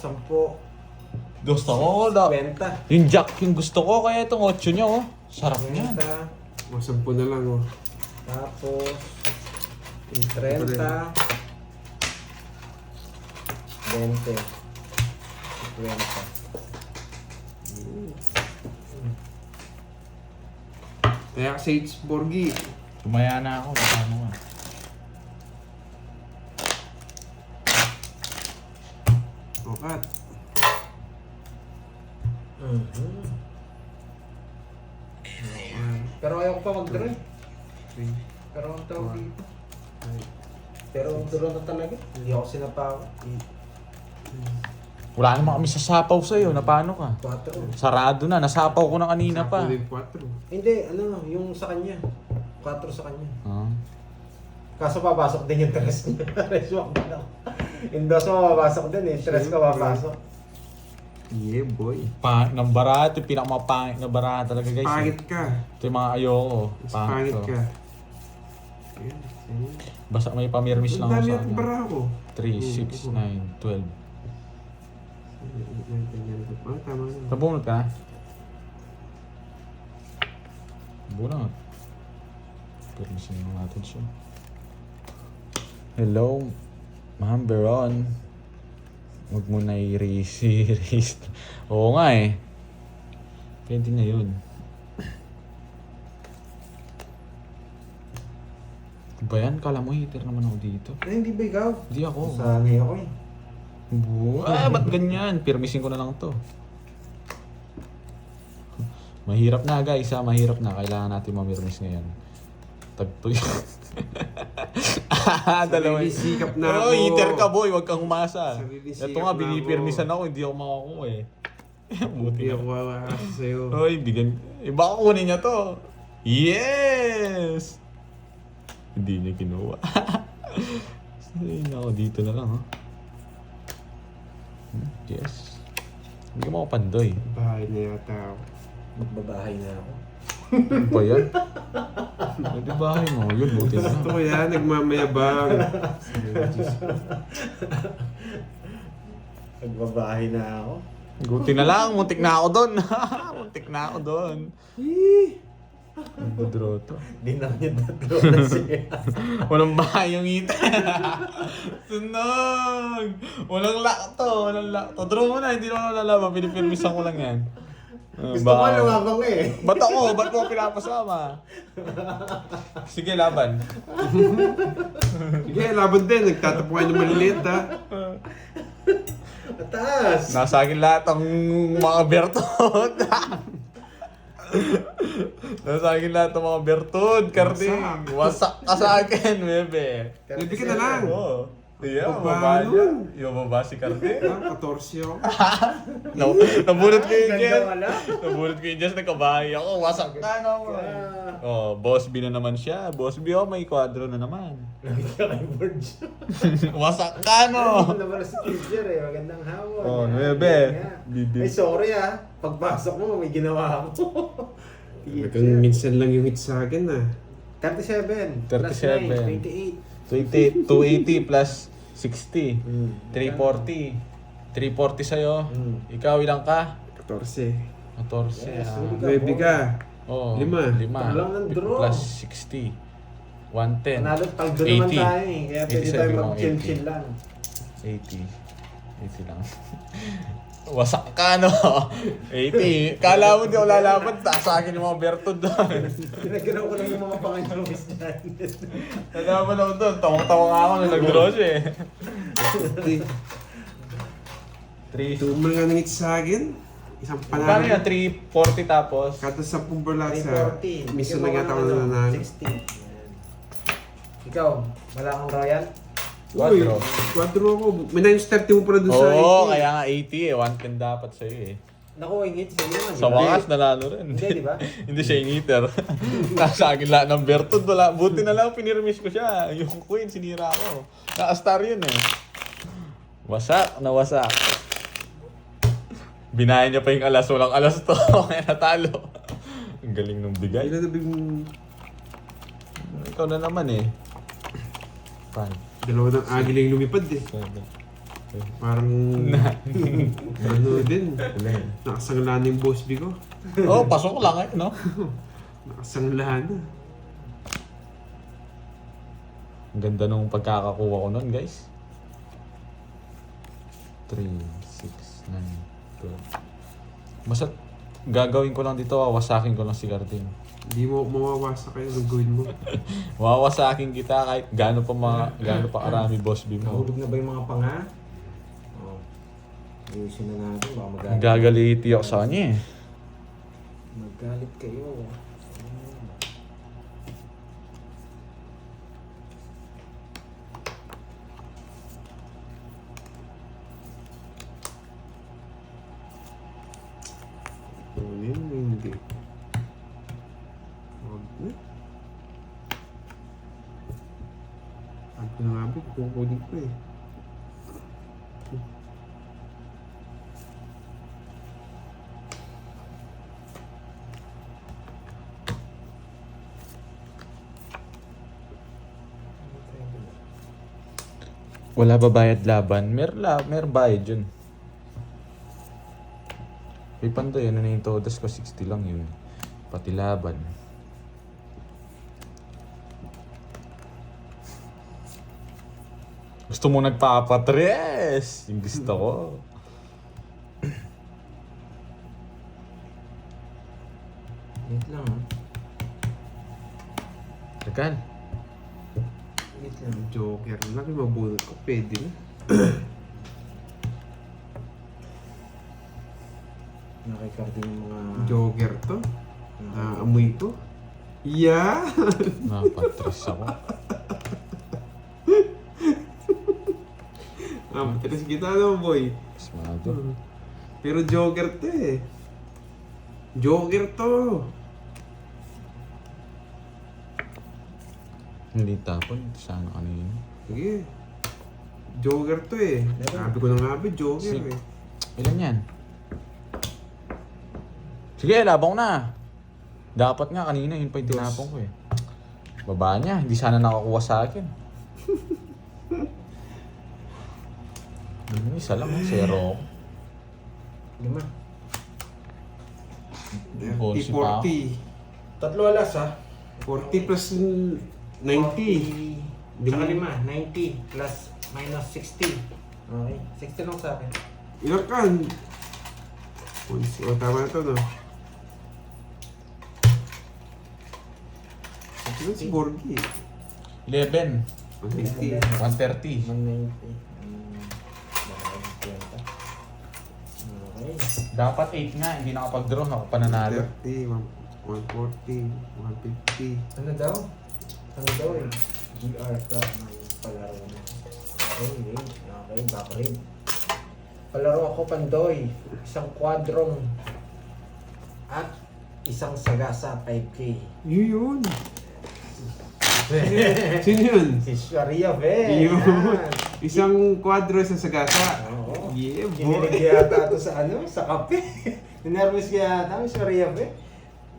S2: Gusto ko da.
S1: 20.
S2: Yung jack yung gusto ko, kaya itong 8 niya oh. Sarap niyan.
S1: 20.
S3: O, 10 na lang oh.
S1: Tapos, 30. 20. 50.
S3: Kaya kasi it's Borgi.
S2: Tumaya na ako. Paano nga?
S3: O, cut.
S1: Pero ayaw ko pa mag-draw.
S3: 3,
S1: Pero ang tawag dito.
S3: 5,
S1: Pero ang draw na talaga. Hindi ako sinapaw.
S3: 8,
S2: Wala naman kami sasapaw sa'yo. Na paano ka?
S1: 4.
S2: Sarado na. Nasapaw ko na kanina pa.
S3: 4.
S1: Hindi, ano, yung sa kanya. 4 sa kanya.
S2: Ah.
S1: Kaso papasok din yung tres niya. Reswak din ako. Yung dos mo papasok din eh. Tres ka papasok.
S3: Yeah, boy.
S2: Pangit ng barato. Yung pinakamapangit na barato talaga guys.
S3: Pangit ka.
S2: Ito yung mga ayoko.
S3: Mas
S2: Pangit
S3: pangit
S2: to.
S3: ka. Ayan, ayan.
S2: Basta may pamirmis lang
S3: Ang
S2: ako
S3: dami
S2: sa
S3: akong
S2: kanya.
S3: bara ko.
S2: 3, 6, 9, 12.
S3: Ah, tama na.
S2: Nabunot ka na? Bunot. Permisin mo natin siya. Hello, Ma'am Beron. Huwag mo na i-raise. Oo nga eh. Pwede na yun. Ba yan? Kala mo hater naman ako dito.
S1: Ay, hindi ba ikaw?
S2: Hindi ako.
S1: Sanay ako eh.
S2: Ba't ganyan? Pirmisin ko na lang to. Mahirap na guys ha, mahirap na. Kailangan natin mamirmis ngayon. Tagto yun. Dalawa
S3: Sarili sikap na
S2: Oh,
S3: ako.
S2: hater ka boy, wag kang umasa.
S3: Sarili
S2: Ito
S3: sikap
S2: nga,
S3: na
S2: binipirmisan ako, hindi ako makakuha eh. Buti
S3: Hindi
S2: na.
S3: ako makakasa sa'yo.
S2: Hoy, bigyan. Baka kunin niya to. Yes! Hindi niya kinuha. Ay, nako, dito na lang ha. Yes. Hindi mo ako pandoy.
S3: Bahay na yata ako.
S1: Magbabahay na ako.
S2: Ano ba yan? Pwede bahay mo. Yun, buti na.
S3: Gusto ko yan, nagmamayabang.
S1: Magbabahay na ako.
S2: Buti na lang, muntik na ako doon. Muntik na ako doon. Ang budro to.
S1: Di na niya tatlo kasi.
S2: Walang bahay yung ita. Sunog! Walang lock to, walang lock to. Draw mo na, hindi naman ako lalaban. Pinipirmisan ko lang yan.
S1: Gusto ko lumabang eh.
S2: Ba't ako? Ba't mo pinapasama? Sige, laban.
S3: Sige, laban din. Nagtatapuan ng maliliit ha.
S1: Mataas!
S2: Nasa akin lahat ang mga bertod. Nasa akin lahat ang mga bertod, Karding. Wasak ka sa akin, bebe.
S3: Bebe ka na lang.
S2: Oo. Yeah,
S3: Baba
S2: mababa
S3: nun.
S2: niya. Yung baba si Karding.
S3: 14 ako.
S2: Nabunot ko yung
S1: Ganda
S2: Jess.
S1: wala.
S2: Nabunot ko yung Jess, nagkabahay ako. Wasak ka na mo. Oh, Boss B na naman siya. Boss B, oh, may kwadro na naman.
S1: Lagi ka kay Borge.
S2: Wasak ka, no?
S1: Naman si teacher eh. Magandang hawon.
S2: Oh,
S1: Yan,
S2: nuebe.
S1: yan.
S2: Bibi.
S1: Ay, sorry ah. Pagpasok mo, may ginawa ako.
S3: Hanggang minsan lang yung hit sa akin ah.
S1: 37.
S2: 37.
S1: 28.
S2: 280 plus 60. 340. 340 sa'yo. Ikaw, ilang ka?
S3: 14.
S2: 14.
S1: Yes,
S2: ah.
S1: really.
S3: 9 ka.
S2: Oh,
S3: Lima.
S2: 5.
S1: Lang ng draw.
S2: Plus 60. 110.
S1: Panalo, tagdo naman
S2: 80.
S1: tayo eh. Kaya pwede
S2: 87
S1: tayo
S2: lang,
S1: mag-chill-chill lang.
S2: 80. 80 lang. Wasak ka, no? 80. Kala mo di ako lalaban, taas sa akin yung mga bertod doon.
S1: Pinagalaw ko lang yung mga panginomis dyan.
S2: Lalaban ako doon, tawang-tawa nga ako nung nag-draw siya eh. 3.
S3: Ito mo nga nang hit sa akin. Isang
S2: Kano
S3: panalo.
S2: yan? 340 tapos?
S3: Kada 10 balasa.
S1: 340.
S3: Minsan lang yata ako nananalo.
S1: 60. Yan. Ikaw, wala kang royal?
S3: Uy,
S2: Quadro.
S3: quadro ako. May 930 mo pala dun sa
S2: Oo,
S3: 80.
S2: kaya nga 80 eh. 110 dapat sa'yo eh.
S1: Naku, ingit sa'yo naman.
S2: Sa wakas, nanalo rin.
S1: Hindi, di ba?
S2: Hindi siya initer. Nasa akin lahat ng bertod. Wala. Buti na lang pinirmis ko siya. Yung queen, sinira ko. Naka-star yun eh. Wasak na wasak. Binayan niya pa yung alas. Walang alas to. Kaya natalo. Ang galing nung bigay.
S3: Ilan na bigong
S2: Ikaw na naman eh. 5,
S3: dalawa ng agila yung lumipad eh.
S2: 7,
S3: Parang ano din. Nakasangla na yung boss B ko.
S2: Oh, pasok lang eh, no?
S3: Nakasangla na.
S2: Ang ganda nung pagkakakuha ko nun, guys. 3, 6, 9, 12. Basta gagawin ko lang dito, wawasakin ko lang si Garding.
S3: Hindi mo mawawasa kayo ng gawin mo.
S2: Wawasakin kita kahit gaano pa karami boss B mo.
S1: Nahulog na ba yung mga panga? Oo. Ayusin na natin, baka magalit.
S2: Gagaliti ako sa kanya eh.
S1: Magalit kayo.
S3: Yun, hindi. Ang ko na nga ba, kukunin ko eh.
S2: Wala ba bayad laban? Mer bayad yun. May pandoy, ano na yung todas ko, 60 lang yun. Pati laban. Gusto mo nagpapatres? Yung gusto ko.
S1: Wait lang ha.
S2: Tagal.
S1: Wait lang.
S3: Joker lang, yung mabunot ko, pwede na.
S1: Nakikardi yung mga...
S3: Joker to. Naamoy ko. Yeah!
S2: Napatris ako.
S3: Matigas kita naman, boy.
S2: Smado.
S3: Pero Joker to eh. Joker to.
S2: Hindi tapon. Sana kanina.
S3: Sige. Joker to eh.
S1: Meron.
S3: Sabi ko na nga ba, Joker
S2: Sige.
S3: eh.
S2: Ilan yan? Sige, labang na. Dapat nga kanina, yun pa yung tinapon ko eh. Baba niya, hindi sana nakakuha sa akin. Isa lang, zero.
S1: Lima.
S2: 40 pa ako.
S3: 40.
S1: Tatlo alas ha.
S3: 40 plus 90.
S1: 40. Tsaka lima. 90 plus minus 60. Okay. 60 lang sa akin.
S3: Ilan kan? O, tama na to, no? Ilan si Borgie?
S2: 11.
S3: 90.
S2: 130.
S1: 190. Okay.
S2: Dapat 8 nga, hindi nakapag-draw. Ako pananalo.
S3: 30, 140, 150.
S1: Ano daw? Ano daw eh? GR ka ng palaro mo. Okay, range. Okay, back range. Palaro ako Pandoy. Isang kwadrong at isang sagasa 5K.
S3: Yun. Sino yun?
S1: Si Sharia Ve.
S3: Yun.
S1: Yan.
S3: Isang kwadro sa sagasa.
S1: Oo.
S3: Yeah,
S1: Kinilig
S3: boy.
S1: yata ito sa ano? Sa kape. Ninervous kaya yata si Sharia Ve.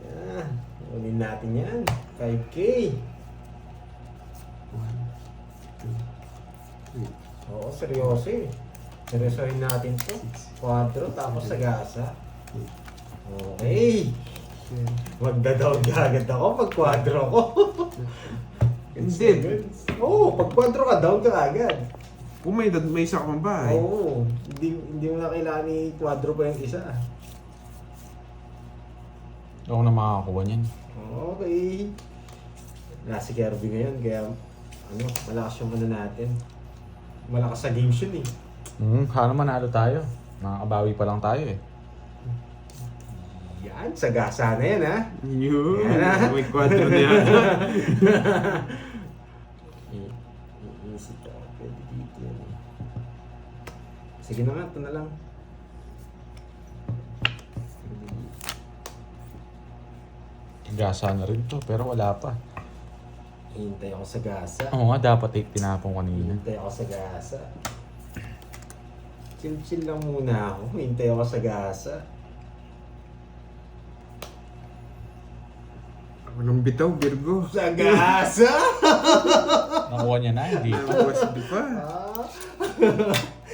S1: Yan. Unin natin yan. 5K.
S3: 1, 2, 3.
S1: Oo, seryoso eh. Seryosohin natin to. Kwadro tapos sagasa. Okay. Magda-down agad ako pag kwadro ko.
S3: Hindi.
S1: Oo, pag kwadro ka, down ka agad.
S3: Kung may isa ka pang bahay.
S1: Oo, hindi mo na kailangan i-kwadro pa yung isa.
S2: Ako na makakakuha niyan.
S1: Okay. Nasa si Kirby ngayon, kaya ano, malakas yung ano natin. Malakas sa games yun eh.
S2: Sana manalo tayo. Nakakabawi pa lang tayo eh.
S1: Yan, sagasa na yan ha.
S3: Yun.
S1: Yan, ah.
S3: May kwadro na yan.
S1: Iisip ako, pwede dito yan eh. Sige na nga, ito na lang.
S2: Gasa na rin to, pero wala pa.
S1: Hintay ako sa gasa.
S2: Oo nga, dapat 8 tinapon kanina.
S1: Hintay ako sa gasa. Chill lang muna ako. Hintay ako sa gasa.
S3: Walang bitaw, Virgo.
S1: Sa gasa!
S2: Nakuha niya na, hindi pa.
S3: Tapos di pa.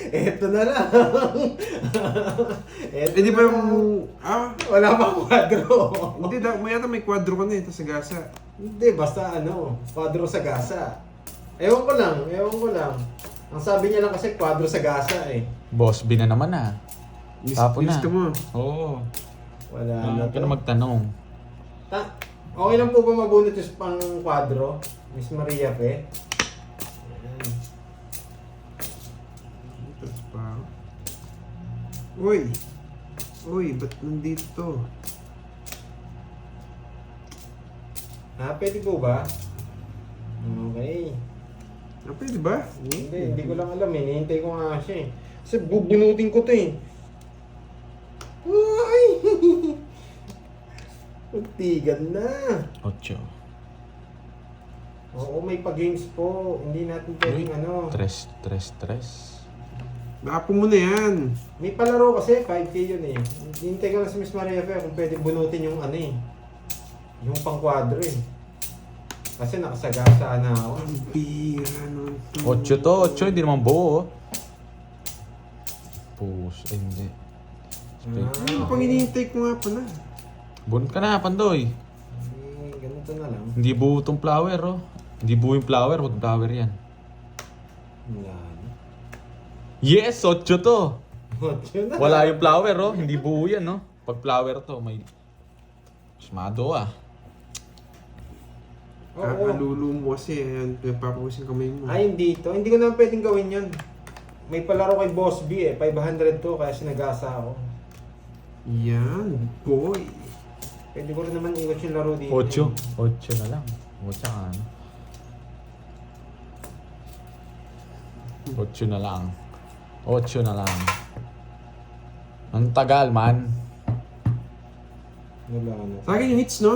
S1: Eto na lang. Eto
S3: Eh di ba
S1: na
S3: yung...
S1: lang. Wala pa kwadro.
S3: Hindi, may yata may kwadro ka na ito sa gasa.
S1: Hindi, basta ano, kwadro sa gasa. Ewan ko lang. Ang sabi niya lang kasi kwadro sa gasa eh.
S2: Boss, B na naman ah. Tapon na.
S3: Gusto mo.
S2: Oo.
S1: Wala na
S2: Huwag ka na magtanong.
S1: Okay lang po ba mabunot yung pang kwadro? Miss Maria Fe? Ayan.
S3: Tapos pa. Uy! Uy, ba't nandito to?
S1: Pwede po ba? Okay.
S3: Pwede ba?
S1: Hindi ko lang alam eh. Hinihintay ko nga siya eh. Kasi bubunutin ko to eh. Ay! Magtigan na.
S2: 8.
S1: Oo, may pa-games po. Hindi natin pwedeng ano.
S2: 3.
S3: Napo mo na yan.
S1: May palaro kasi, 5K yun eh. Hintay ko lang si Miss Maria Fe kung pwede bunutin yung ano eh. Yung pang-kwadro eh. Kasi nakasagasa na ako.
S3: Ang bira nun to.
S2: 8 to, 8. Hindi naman buo. Push. Ay, hindi.
S3: Ano pang hinihintay ko nga pala?
S2: Bunot ka na, Pandoy.
S1: Ganito na lang.
S2: Hindi buo itong flower, oh. Hindi buo yung flower, wag flower yan.
S1: Wala na.
S2: Yes, 8 to.
S1: Yun na.
S2: Wala yung flower, oh. Hindi buo yan, no? Pag flower to, may... Smado ah.
S1: Oo.
S3: Kakalulo mo kasi. Ayan, papawisin kamay mo.
S1: Ay, dito. Hindi ko naman pwedeng gawin yun. May palaro kay Boss B eh. 500 to, kaya sinagasa ako.
S3: Yan, boy.
S1: Pwede ko rin naman iwas yung laro dito.
S2: 8 na lang. 8 ano. 8 na lang. 8 na lang. Ang tagal man.
S1: Wala na.
S3: Sa akin yung hits, no?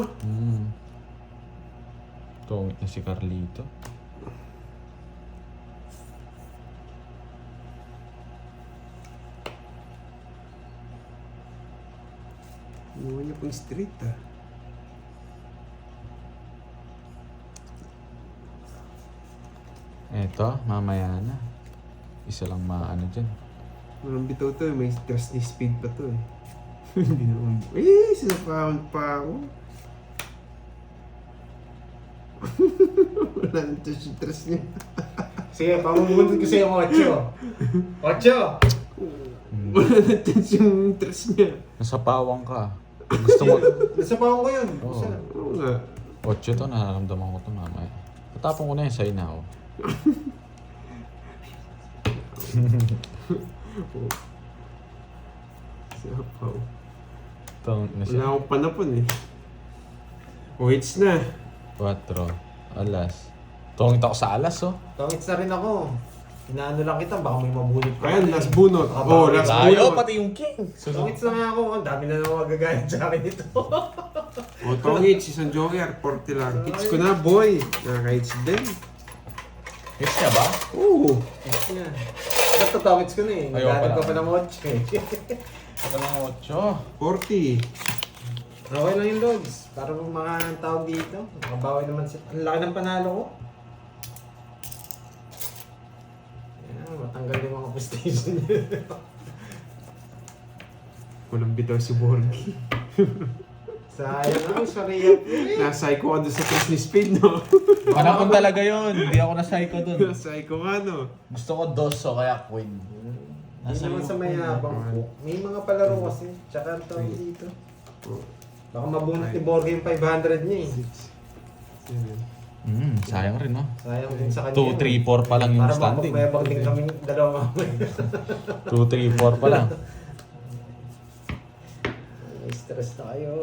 S2: Tungit na si Carlito.
S3: Iwan niya pang street, ah.
S2: Eto, mamaya na. Isa lang maano dyan.
S3: Walang bitaw to, may stress ni speed pa to eh. Hindi naman. Eh, sinapahan pa ako. Wala nang stress niya.
S1: Sige, pamubunod ko sa'yo yung 8. 8!
S3: Wala nang tense yung stress niya.
S2: Nasa pawang ka. Gusto mo...
S1: Nasapawan ko yun.
S2: Oo.
S1: Isa.
S3: Oo nga.
S2: 8 to, nararamdaman ko to mamaya. Patapon ko na yun sa'yo na ako.
S3: Sapaw.
S2: Tungit na
S3: Wala
S2: siya.
S3: akong panapon eh. O, hits na.
S2: 4. Alas. Tungit ako sa alas oh.
S1: Tongits na rin ako. Inaano lang kita, baka may mabunot ka.
S3: Ayan, last bunot.
S1: Baka
S3: Oh,
S1: bakit?
S3: last
S2: Layo,
S3: bunot.
S2: pati yung king.
S1: Tongits na nga ako. Ang dami na naman magagayat sa akin ito.
S3: O, tong hits, isang joker, 40 lang. Hits ko na, boy. Nakaka-hits din.
S2: Hits niya ba?
S3: Oo.
S1: Tongits na. Ba't tongits ko na eh.
S2: Ayaw
S1: Naghanap
S2: pala.
S1: ka pa ng 8 eh.
S2: Ito lang 8.
S3: 40.
S1: Okay lang yung logs. Para mga tawag dito. Makabawi naman siya. Ang laki ng panalo ko. Yan, matanggal yung mga prestation niya.
S3: Walang bitaw si Borgie.
S1: Sayang ako, sorry yan.
S3: Nasay ko ka doon sa press ni speed, no?
S2: Panakon talaga yun. Hindi ako na-psycho dun.
S3: Nasay ko nga, no?
S2: Gusto ko doso kaya queen.
S1: Hindi naman sa mayabang po. May mga palaro kasi. Tsaka ang tawag dito.
S3: Oh,
S1: Baka mabunot ni Borge yung 500 niya eh.
S3: 7.
S2: Sayang rin no.
S1: Sayang din sa kanya.
S2: 2, 3, 4 pa lang yung
S1: Para
S2: standing.
S1: mapagmayabang din kami dalawa mamaya.
S2: 2, 3, 4 pa lang.
S1: Stress na kayo.